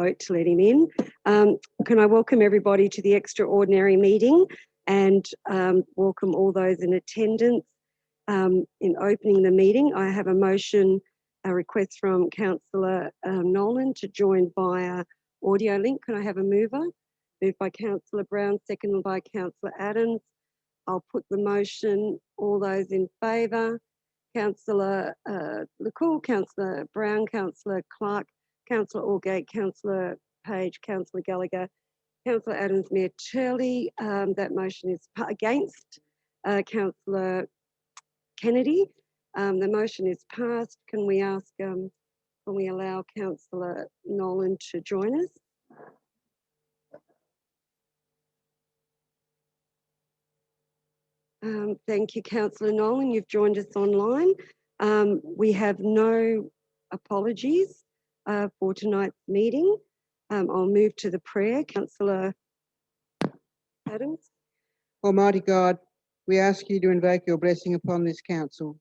vote to let him in. Can I welcome everybody to the extraordinary meeting and welcome all those in attendance. In opening the meeting, I have a request from Councillor Nolan to join via audio link. Can I have a mover? Moved by Councillor Brown, seconded by Councillor Adams. I'll put the motion. All those in favour? Councillor LeCour, Councillor Brown, Councillor Clark, Councillor Allgate, Councillor Page, Councillor Gallagher, Councillor Adams, Mayor Turley. That motion is against. Councillor Kennedy. The motion is passed. Can we allow Councillor Nolan to join us? Thank you, Councillor Nolan. You've joined us online. We have no apologies for tonight's meeting. I'll move to the prayer. Councillor Adams. Almighty God, we ask you to invoke your blessing upon this council.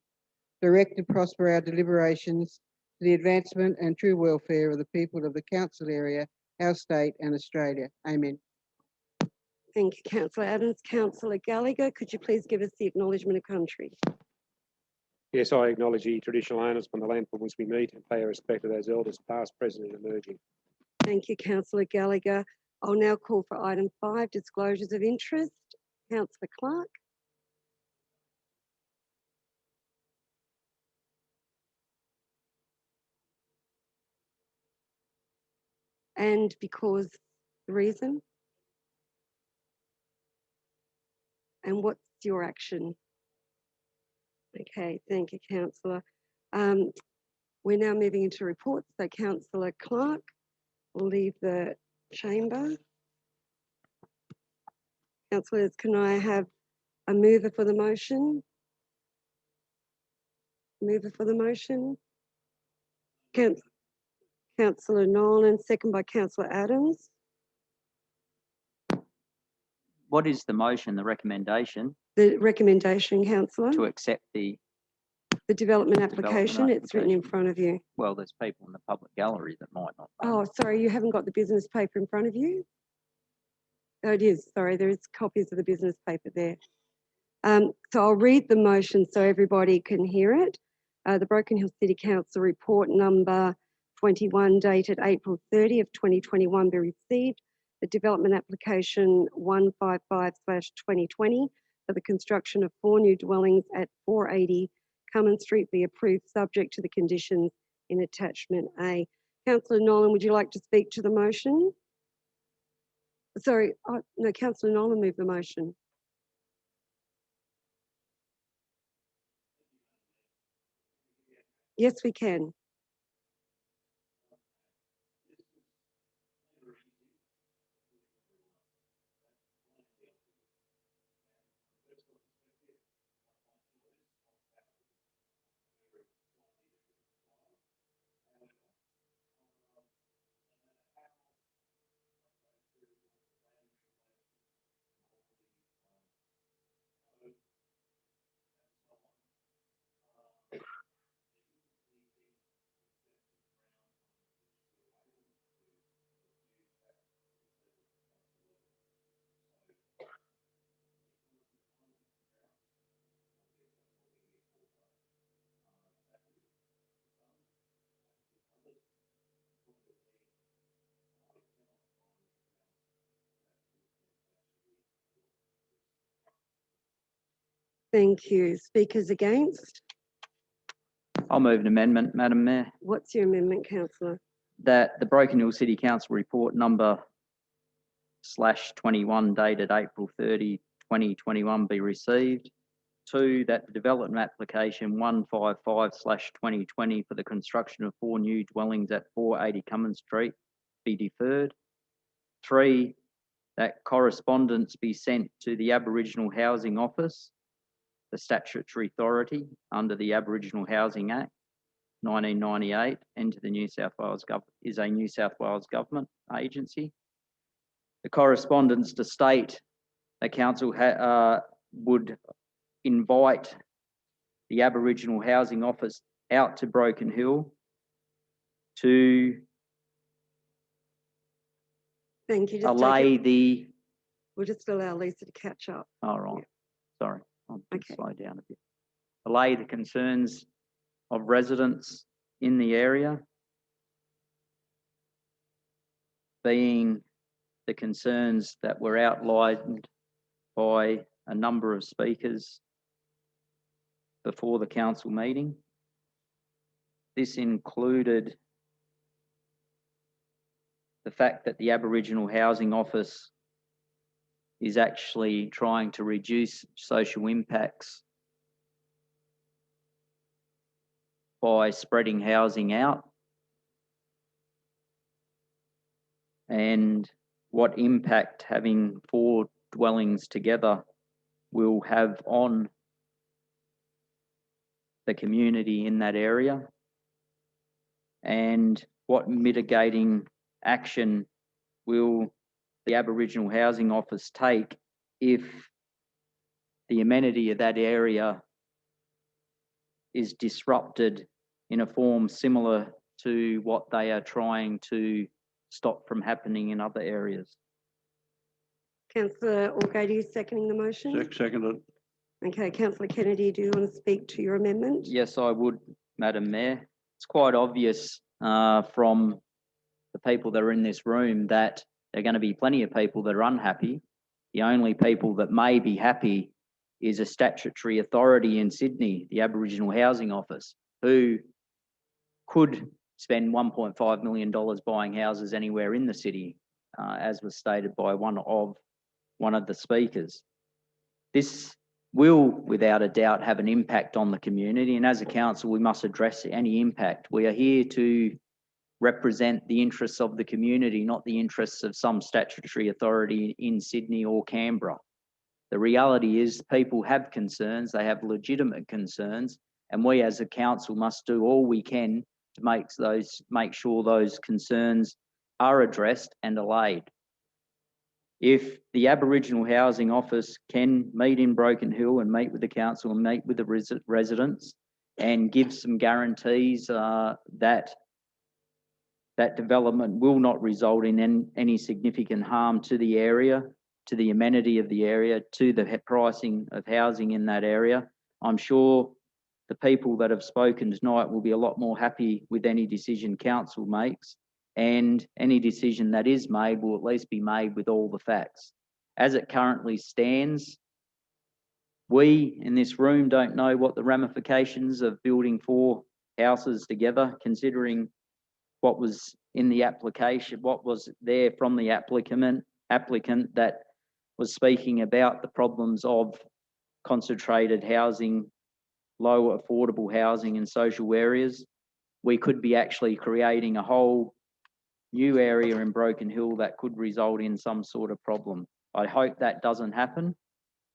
Direct and prosper our deliberations to the advancement and true welfare of the people of the council area, our state and Australia. Amen. Thank you, Councillor Adams. Councillor Gallagher, could you please give us the acknowledgement of country? Yes, I acknowledge the traditional owners from the land from which we meet and pay our respect to those elders past, present and emerging. Thank you, Councillor Gallagher. I'll now call for item 5, disclosures of interest. Councillor Clark. And because the reason? And what's your action? Okay, thank you, Councillor. We're now moving into reports. So Councillor Clark will leave the chamber. Councillors, can I have a mover for the motion? Mover for the motion? Councillor Nolan, second by Councillor Adams. What is the motion, the recommendation? The recommendation, Councillor? To accept the development application. It's written in front of you. Well, there's people in the public gallery that might not know. Oh, sorry, you haven't got the business paper in front of you? Oh, it is. Sorry, there is copies of the business paper there. So I'll read the motion so everybody can hear it. The Broken Hill City Council report number 21 dated April 30 of 2021 be received. The development application 155/2020 for the construction of 4 new dwellings at 480 Cummins Street be approved subject to the conditions in attachment A. Councillor Nolan, would you like to speak to the motion? Sorry, no, Councillor Nolan moved the motion. Yes, we can. Thank you. Speakers against? I'll move an amendment, Madam Mayor. What's your amendment, Councillor? That the Broken Hill City Council report number /21 dated April 30, 2021 be received. 2, that the development application 155/2020 for the construction of 4 new dwellings at 480 Cummins Street be deferred. 3, that correspondence be sent to the Aboriginal Housing Office, the statutory authority under the Aboriginal Housing Act 1998, and to the New South Wales government is a New South Wales government agency. The correspondence to state the council would invite the Aboriginal Housing Office out to Broken Hill to Thank you. Just take allay it. the, We'll just allow Lisa to catch up. all right, sorry, I'll just Okay. slow down a bit. Allay the concerns of residents in the area, being the concerns that were outlined by a number of speakers before the council meeting. This included the fact that the Aboriginal Housing Office is actually trying to reduce social impacts by spreading housing out, and what impact having 4 dwellings together will have on the community in that area, and what mitigating action will the Aboriginal Housing Office take if the amenity of that area is disrupted in a form similar to what they are trying to stop from happening in other areas. Councillor Orgady seconding the motion. Seconded. Okay, Councillor Kennedy, do you want to speak to your amendment? Yes, I would, Madam Mayor. It's quite obvious from the people that are in this room that there are going to be plenty of people that are unhappy. The only people that may be happy is a statutory authority in Sydney, the Aboriginal Housing Office, who could spend $1.5 million buying houses anywhere in the city, as was stated by one of the speakers. This will, without a doubt, have an impact on the community, and as a council, we must address any impact. We are here to represent the interests of the community, not the interests of some statutory authority in Sydney or Canberra. The reality is people have concerns, they have legitimate concerns, and we as a council must do all we can to make sure those concerns are addressed and allayed. If the Aboriginal Housing Office can meet in Broken Hill and meet with the council and meet with the residents and give some guarantees that development will not result in any significant harm to the area, to the amenity of the area, to the pricing of housing in that area, I'm sure the people that have spoken tonight will be a lot more happy with any decision council makes, and any decision that is made will at least be made with all the facts. As it currently stands, we in this room don't know what the ramifications of building 4 houses together, considering what was in the application, what was there from the applicant that was speaking about the problems of concentrated housing, low affordable housing in social areas. We could be actually creating a whole new area in Broken Hill that could result in some sort of problem. I hope that doesn't happen,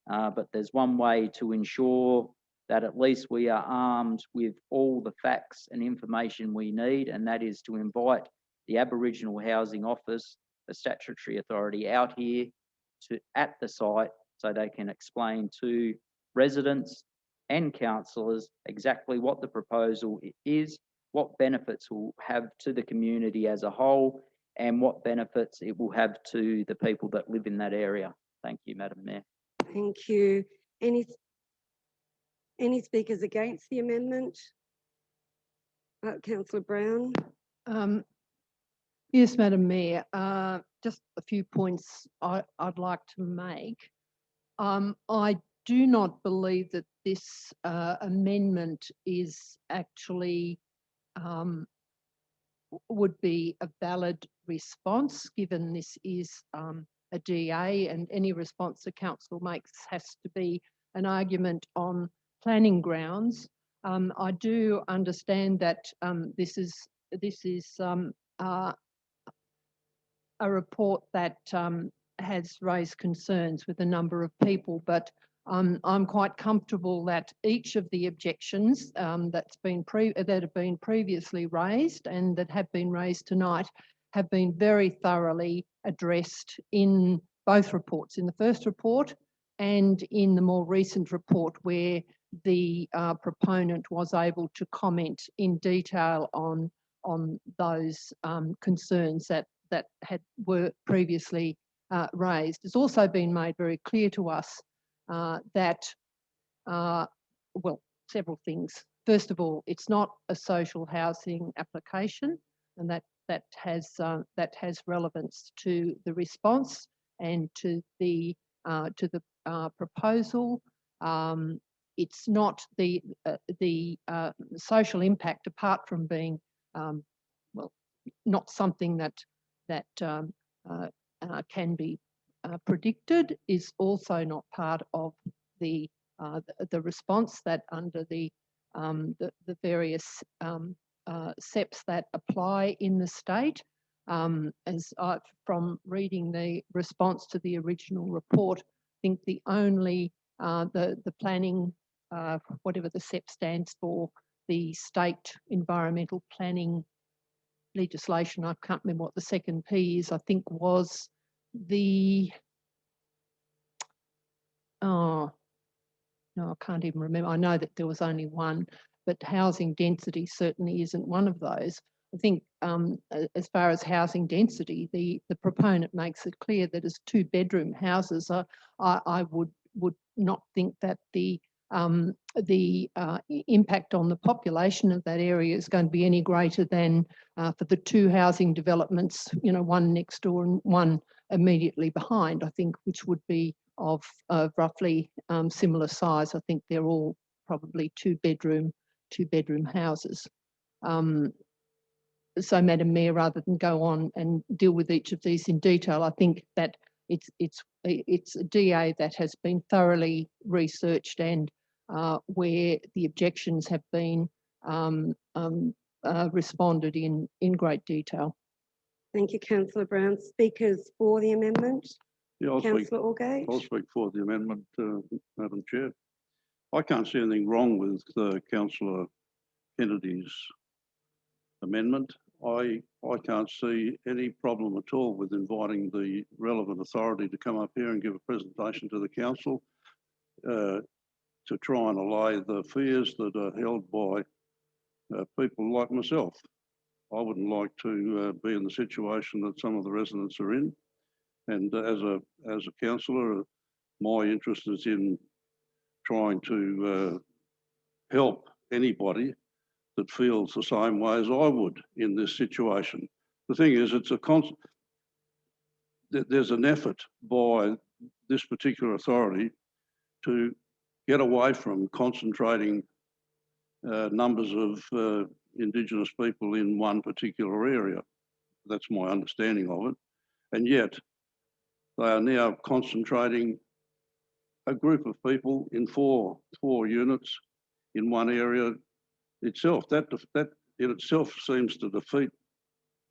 but there's one way to ensure that at least we are armed with all the facts and information we need, and that is to invite the Aboriginal Housing Office, the statutory authority, out here at the site so they can explain to residents and councillors exactly what the proposal is, what benefits will have to the community as a whole, and what benefits it will have to the people that live in that area. Thank you, Madam Mayor. Thank you. Any speakers against the amendment? Councillor Brown. Yes, Madam Mayor. Just a few points I'd like to make. I do not believe that this amendment is actually would be a valid response, given this is a DA, and any response the council makes has to be an argument on planning grounds. I do understand that this is a report that has raised concerns with a number of people, but I'm quite comfortable that each of the objections that have been previously raised and that have been raised tonight have been very thoroughly addressed in both reports, in the first report and in the more recent report, where the proponent was able to comment in detail on those concerns that that were previously raised. It's also been made very clear to us that, well, several things. First of all, it's not a social housing application, and that has relevance to the response and to the proposal. It's not the social impact, apart from being well, not something that can be predicted, is also not part of the response that under the various SEPs that apply in the state. From reading the response to the original report, I think the only the planning, whatever the SEP stands for, the state environmental planning legislation, I can't remember what the second P is, I think was the, oh, no, I can't even remember. I know that there was only one, but housing density certainly isn't one of those. I think as far as housing density, the proponent makes it clear that as 2-bedroom houses, I would not think that the impact on the population of that area is going to be any greater than for the 2 housing developments, you know, one next door and one immediately behind, I think, which would be of roughly similar size. I think they're all probably 2-bedroom houses. So, Madam Mayor, rather than go on and deal with each of these in detail, I think that it's a DA that has been thoroughly researched and where the objections have been responded in great detail. Thank you, Councillor Brown. Speakers for the amendment? Yeah, I'll speak Councillor Orgate? for the amendment, Madam Chair. I can't see anything wrong with Councillor Kennedy's amendment. I can't see any problem at all with inviting the relevant authority to come up here and give a presentation to the council to try and allay the fears that are held by people like myself. I wouldn't like to be in the situation that some of the residents are in. And as a councillor, my interest is in trying to help anybody that feels the same way as I would in this situation. The thing is, there's an effort by this particular authority to get away from concentrating numbers of Indigenous people in one particular area. That's my understanding of it. And yet, they are now concentrating a group of people in four units in one area itself. That in itself seems to defeat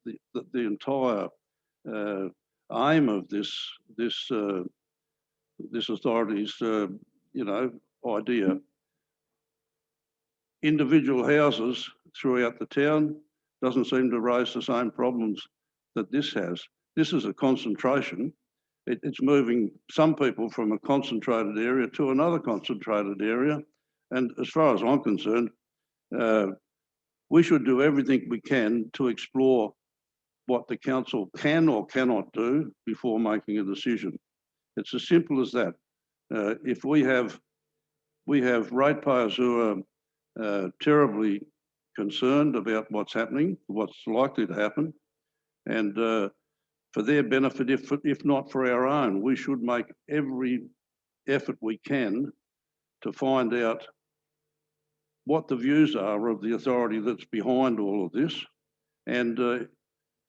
the entire aim of this authority's idea. Individual houses throughout the town doesn't seem to raise the same problems that this has. This is a concentration. It's moving some people from a concentrated area to another concentrated area. And as far as I'm concerned, we should do everything we can to explore what the council can or cannot do before making a decision. It's as simple as that. If we have ratepayers who are terribly concerned about what's happening, what's likely to happen, and for their benefit, if not for our own, we should make every effort we can to find out what the views are of the authority that's behind all of this, and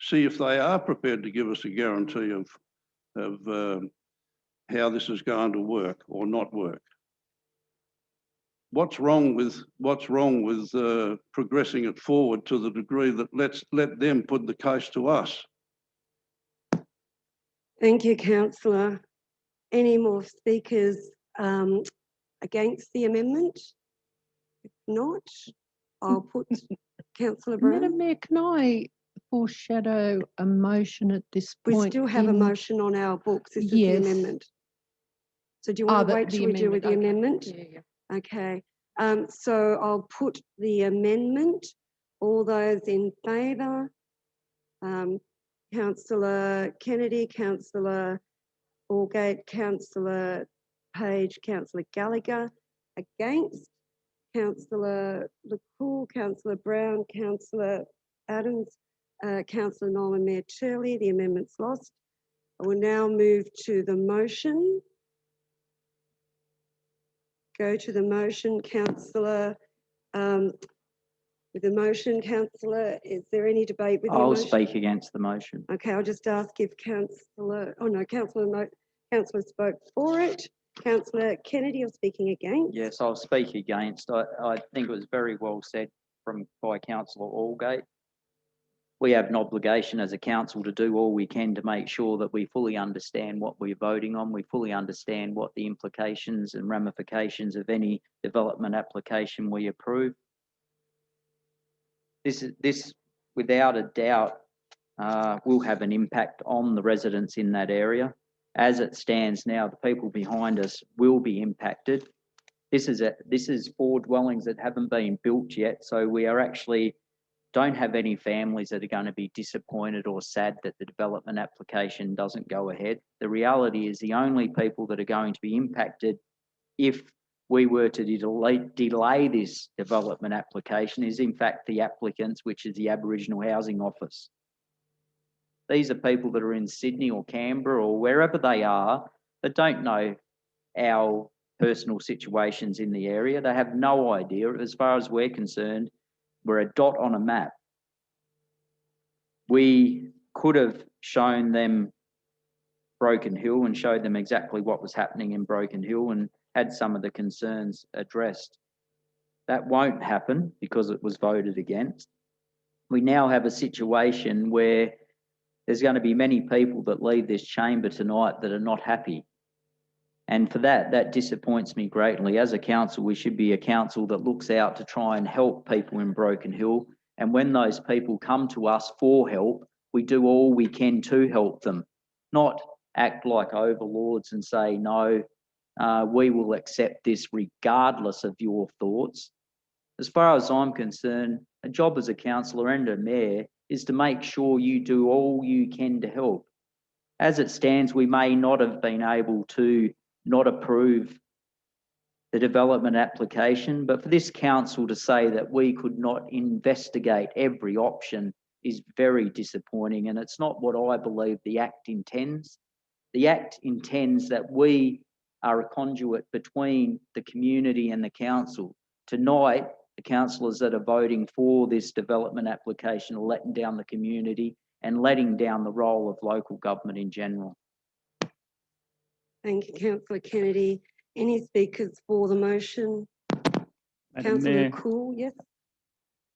see if they are prepared to give us a guarantee of how this is going to work or not work. What's wrong with progressing it forward to the degree that let them put the case to us? Thank you, Councillor. Any more speakers against the amendment? If not, I'll put Councillor Brown. Madam Mayor, can I foreshadow a motion at this point? We still have a motion on our books. This is the Yes. amendment. So do you want to wait till we deal with the amendment? Yeah. Okay. So I'll put the amendment. All those in favour? Councillor Kennedy, Councillor Allgate, Councillor Page, Councillor Gallagher. Against, Councillor LeCour, Councillor Brown, Councillor Adams, Councillor Nolan, Mayor Turley. The amendment's lost. I will now move to the motion. Go to the motion, Councillor. With the motion, Councillor, is there any debate with the I'll motion? speak against the motion. Okay, I'll just ask if Councillor, oh no, Councillor spoke for it. Councillor Kennedy, you're speaking against. Yes, I'll speak against. I think it was very well said by Councillor Allgate. We have an obligation as a council to do all we can to make sure that we fully understand what we're voting on. We fully understand what the implications and ramifications of any development application we approve. This without a doubt, will have an impact on the residents in that area. As it stands now, the people behind us will be impacted. This is 4 dwellings that haven't been built yet, so we are actually don't have any families that are going to be disappointed or sad that the development application doesn't go ahead. The reality is the only people that are going to be impacted if we were to delay this development application is in fact the applicants, which is the Aboriginal Housing Office. These are people that are in Sydney or Canberra or wherever they are that don't know our personal situations in the area. They have no idea. As far as we're concerned, we're a dot on a map. We could have shown them Broken Hill and showed them exactly what was happening in Broken Hill and had some of the concerns addressed. That won't happen because it was voted against. We now have a situation where there's going to be many people that leave this chamber tonight that are not happy. And for that disappoints me greatly. As a council, we should be a council that looks out to try and help people in Broken Hill. And when those people come to us for help, we do all we can to help them, not act like overlords and say, no, we will accept this regardless of your thoughts. As far as I'm concerned, a job as a councillor and a mayor is to make sure you do all you can to help. As it stands, we may not have been able to not approve the development application, but for this council to say that we could not investigate every option is very disappointing, and it's not what I believe the Act intends. The Act intends that we are a conduit between the community and the council. Tonight, the councillors that are voting for this development application are letting down the community and letting down the role of local government in general. Thank you, Councillor Kennedy. Any speakers for the motion? Madam Councillor Mayor, Cool, yes.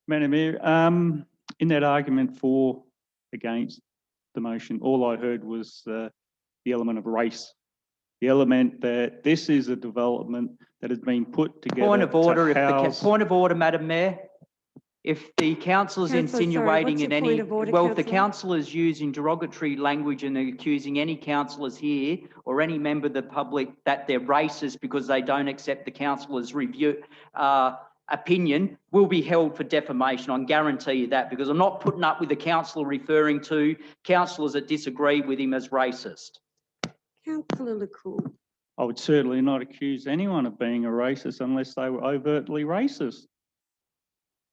Madam Mayor, in that argument for against the motion, all I heard was the element of race. The element that this is a development that has been put together. Point of order, point of order, Madam Mayor. If the council is Councillor, sorry, insinuating what's in your any, point of order, well, if the councillor? council is using derogatory language and accusing any councillors here or any member of the public that they're racist because they don't accept the councillor's opinion, will be held for defamation. I can guarantee you that, because I'm not putting up with the councillor referring to councillors that disagree with him as racist. Councillor LeCour. I would certainly not accuse anyone of being a racist unless they were overtly racist.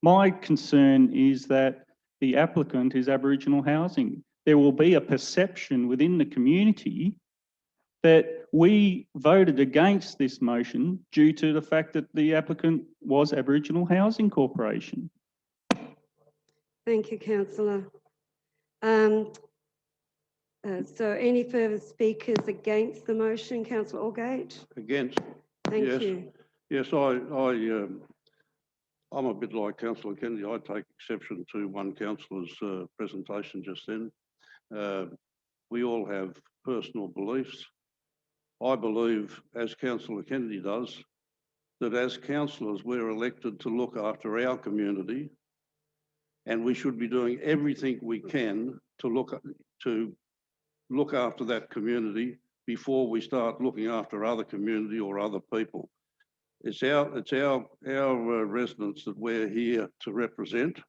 My concern is that the applicant is Aboriginal housing. There will be a perception within the community that we voted against this motion due to the fact that the applicant was Aboriginal Housing Corporation. Thank you, councillor. So any further speakers against the motion? Councillor Allgate? Against? Thank Yes. you. Yes, I'm a bit like Councillor Kennedy. I take exception to one councillor's presentation just then. We all have personal beliefs. I believe, as Councillor Kennedy does, that as councillors we're elected to look after our community, and we should be doing everything we can to look after that community before we start looking after other community or other people. It's our residents that we're here to represent,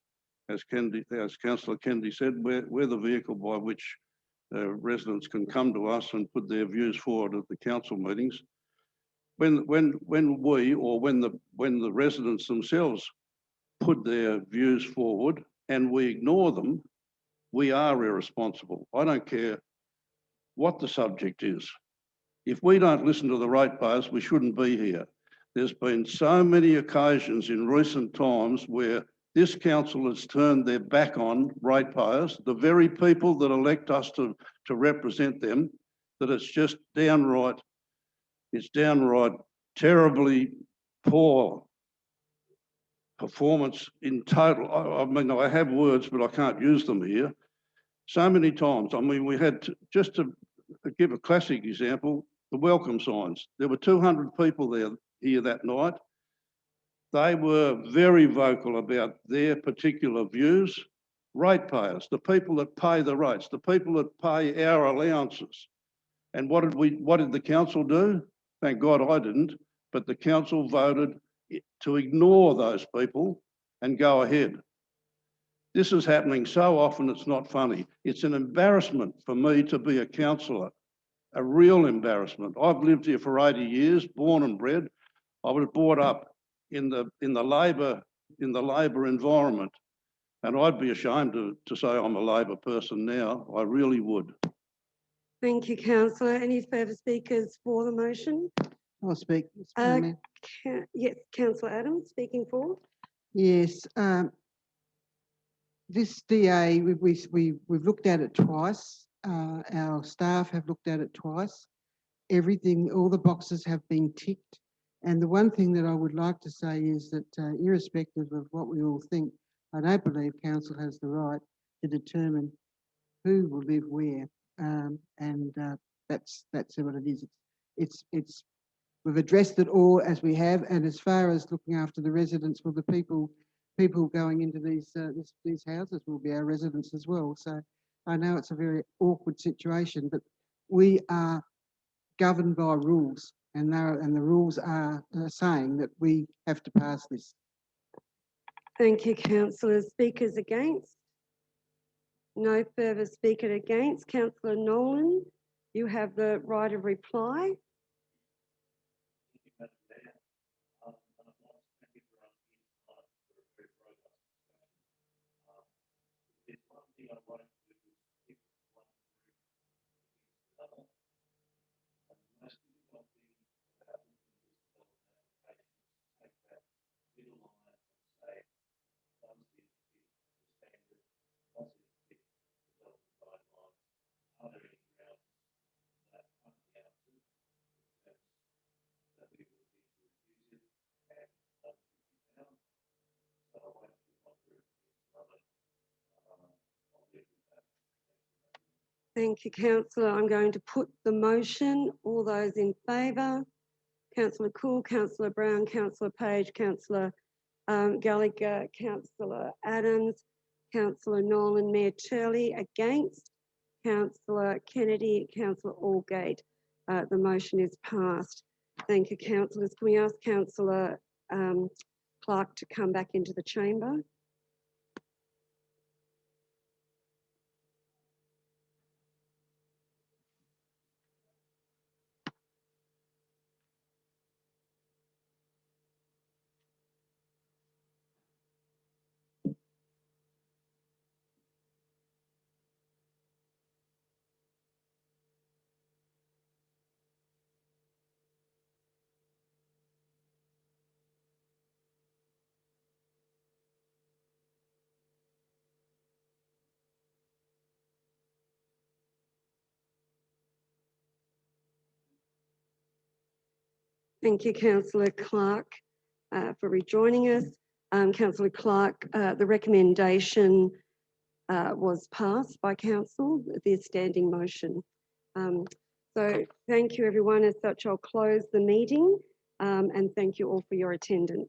as Councillor Kennedy said, we're the vehicle by which residents can come to us and put their views forward at the council meetings. When the residents themselves put their views forward and we ignore them, we are irresponsible. I don't care what the subject is. If we don't listen to the ratepayers, we shouldn't be here. There's been so many occasions in recent times where this council has turned their back on ratepayers, the very people that elect us to represent them, that it's just downright terribly poor performance in total. I mean, I have words, but I can't use them here. So many times, I mean, we had, just to give a classic example, the welcome signs. There were 200 people here that night. They were very vocal about their particular views. Ratepayers, the people that pay the rates, the people that pay our allowances. And what did the council do? Thank God I didn't, but the council voted to ignore those people and go ahead. This is happening so often, it's not funny. It's an embarrassment for me to be a councillor, a real embarrassment. I've lived here for 80 years, born and bred. I was brought up in the Labor environment, and I'd be ashamed to say I'm a Labor person now. I really would. Thank you, councillor. Any further speakers for the motion? I'll speak. Mr. Mayor. Yes, councillor Adams speaking for. Yes, this DA, we've looked at it twice. Our staff have looked at it twice. Everything, all the boxes have been ticked. And the one thing that I would like to say is that irrespective of what we all think, I don't believe council has the right to determine who will live where. That's what it is. We've addressed it all as we have, and as far as looking after the residents, well, the people going into these houses will be our residents as well. So I know it's a very awkward situation, but we are governed by rules, and the rules are saying that we have to pass this. Thank you, councillor. Speakers against? No further speaker against. Councillor Nolan, you have the right of reply. Thank you, councillor. I'm going to put the motion. All those in favour? Councillor Cool, Councillor Brown, Councillor Page, Councillor Gallagher, Councillor Adams, Councillor Nolan, Mayor Turley. Against? Councillor Kennedy, Councillor Allgate. The motion is passed. Thank you, councillors. Can we ask Councillor Clark to come back into the chamber? Thank you, Councillor Clark, for rejoining us. Councillor Clark, the recommendation was passed by council, the standing motion. So thank you, everyone. As such, I'll close the meeting and thank you all for your attendance.